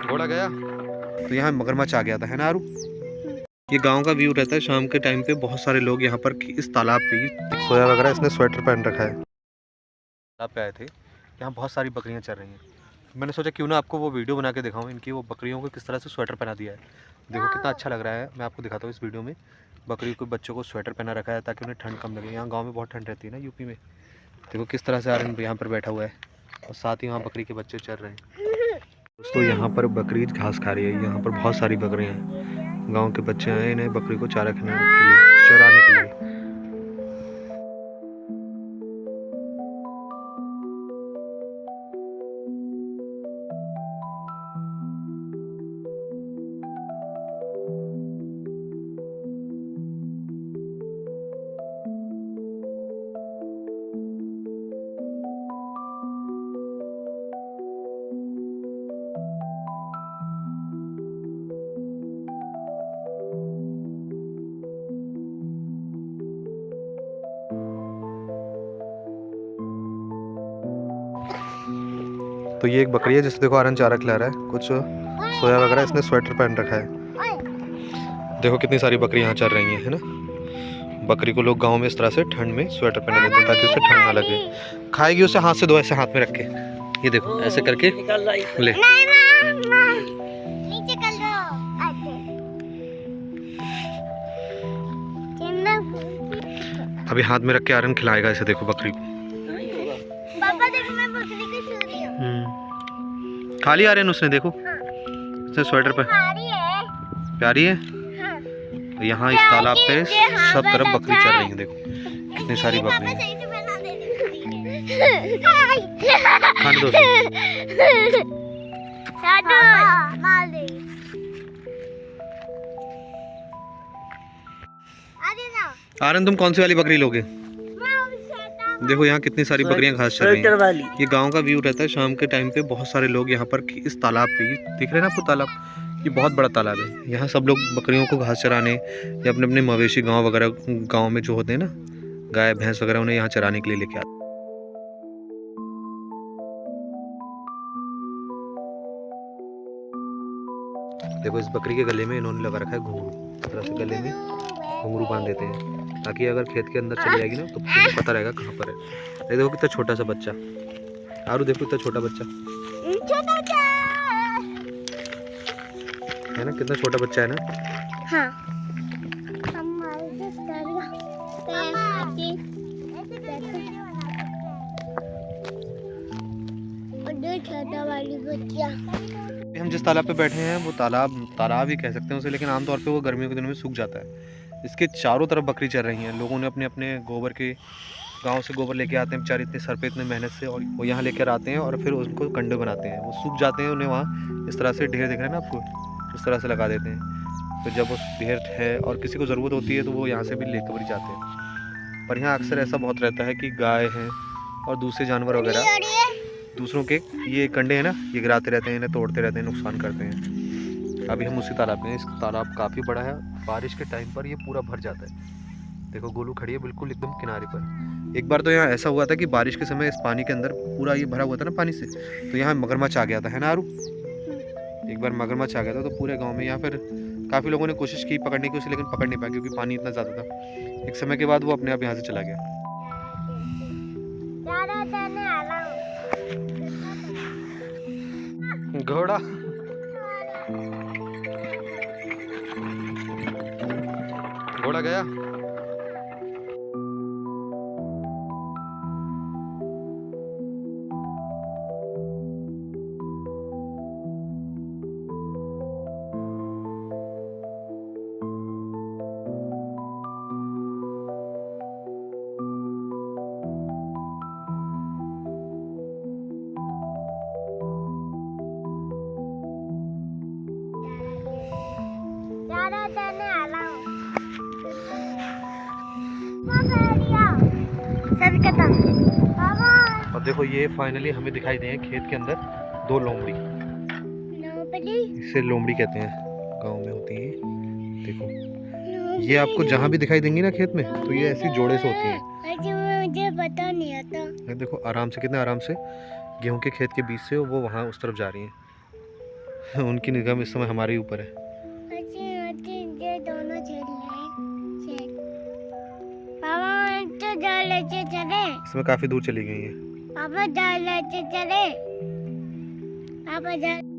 घोड़ा गया तो यहाँ मगरमच्छ आ गया था, है ना आरू? ये गांव का व्यू रहता है शाम के टाइम पे। बहुत सारे लोग यहाँ पर इस तालाब पे सोया वगैरह। इसने स्वेटर पहन रखा है। तालाब पे आए थे, यहाँ बहुत सारी बकरियाँ चल रही हैं। मैंने सोचा क्यों ना आपको वो वीडियो बना के दिखाऊं इनकी, वो बकरियों को किस तरह से स्वेटर पहना दिया है। देखो कितना अच्छा लग रहा है। मैं आपको दिखाता हूँ इस वीडियो में। बकरी को, बच्चों को स्वेटर पहना रखा है ताकि उन्हें ठंड कम लगे। यहाँ गाँव में बहुत ठंड रहती है ना, यूपी में। देखो किस तरह से आर्यन यहाँ पर बैठा हुआ है और साथ ही वहाँ बकरी के बच्चे चल रहे हैं। दोस्तों यहाँ पर बकरी घास खा रही है। यहाँ पर बहुत सारी बकरियाँ हैं। गांव के बच्चे आए इन्हें बकरी को चारा खिलाने के लिए, चराने के लिए। तो ये एक बकरी है जिसे देखो आर्यन चारा खिला रहा है, कुछ सोया वगैरह। इसने स्वेटर पहन रखा है। देखो कितनी सारी बकरी यहाँ चल रही हैं, है ना? बकरी को लोग गांव में इस तरह से ठंड में स्वेटर पहना देते हैं ताकि उसे ठंड ना लगे। खाएगी उसे हाथ से दो, ऐसे हाथ में रख के। ये देखो ऐसे करके ले। अभी हाथ में रख के आर्यन खिलाएगा इसे। देखो बकरी को। पापा देखो मैं बकरी को छू रही हूं। खा लिया आर्यन उसने। देखो इसने स्वेटर पे प्यारी है। हाँ। यहाँ इस तालाब पे सब तरफ बकरी चल रही है। देखो कितनी सारी बकरी है। खाने दो। आर्यन तुम कौन सी वाली बकरी लोगे? देखो यहाँ कितनी सारी बकरियां घास चल रही हैं। ये गांव का व्यू रहता है शाम के टाइम पे। बहुत सारे लोग यहाँ पर इस तालाब पे, दिख रहे हैं ना आपको तालाब? ये बहुत बड़ा तालाब है। यहाँ सब लोग बकरियों को घास चराने या अपने अपने मवेशी गांव वगैरह, गांव में जो होते हैं ना गाय भैंस वगैरह, उन्हें यहाँ चराने के लिए लेके आते हैं। देखो इस बकरी के गले में इन्होंने लगा रखा है घुंघरू। इस तरह से गले में घुंघरू बांध देते हैं ताकि अगर खेत के अंदर चली जाएगी ना तो पता रहेगा कहाँ पर है। देखो कितना छोटा सा बच्चा। आरू देखो कितना छोटा बच्चा है ना, कितना छोटा बच्चा है ना। हाँ। छोटा वाली बच्चा। हम जिस तालाब पे बैठे हैं वो तालाब ही कह सकते हैं उसे, लेकिन आमतौर पे वो गर्मियों के दिनों में सूख जाता है। इसके चारों तरफ बकरी चल रही हैं। लोगों ने अपने अपने गोबर के, गांव से गोबर लेके आते हैं बेचारे इतने सर पे इतने मेहनत से, और वो यहाँ लेकर आते हैं और फिर उनको कंडे बनाते हैं। वो सूख जाते हैं, उन्हें वहाँ इस तरह से ढेर दिख रहे हैं ना आपको, इस तरह से लगा देते हैं। फिर जब वो ढेर है और किसी को ज़रूरत होती है तो वो यहाँ से भी लेकर भी जाते हैं। पर यहाँ अक्सर ऐसा बहुत रहता है कि गाय हैं और दूसरे जानवर वगैरह दूसरों के ये कंडे हैं ना, ये गिराते रहते हैं, इन्हें तोड़ते रहते हैं, नुकसान करते हैं। अभी हम उसी तालाब में हैं। इस तालाब काफ़ी बड़ा है। बारिश के टाइम पर ये पूरा भर जाता है। देखो गोलू खड़ी है बिल्कुल एकदम किनारे पर। एक बार तो यहाँ ऐसा हुआ था कि बारिश के समय इस पानी के अंदर पूरा ये भरा हुआ था ना पानी से, तो यहाँ मगरमच्छ आ गया था, है ना आरू? एक बार मगरमच्छ आ गया था तो पूरे गाँव में, यहाँ फिर काफ़ी लोगों ने कोशिश की पकड़ने की उसे, लेकिन पकड़ नहीं पाया क्योंकि पानी इतना ज़्यादा था। एक समय के बाद वो अपने आप यहाँ से चला गया। घोड़ा घोड़ा गया। और देखो ये फाइनली हमें दिखाई दे खेत के अंदर दो लोमड़ी। इसे लोमड़ी कहते हैं, गांव में होती है। देखो ये आपको जहाँ भी दिखाई देंगी ना खेत में, तो ये ऐसी जोड़े से होती हैं। मुझे पता नहीं आता। ये देखो आराम से, कितने आराम से गेहूं के खेत के बीच से वो वहाँ उस तरफ जा रही हैं। उनकी निगाह इस समय हमारे ऊपर है। ये दोनों पापा तो जाल लेके चले। इसमें काफी दूर चली गई है। पापा जाल लेके चले। पापा जाल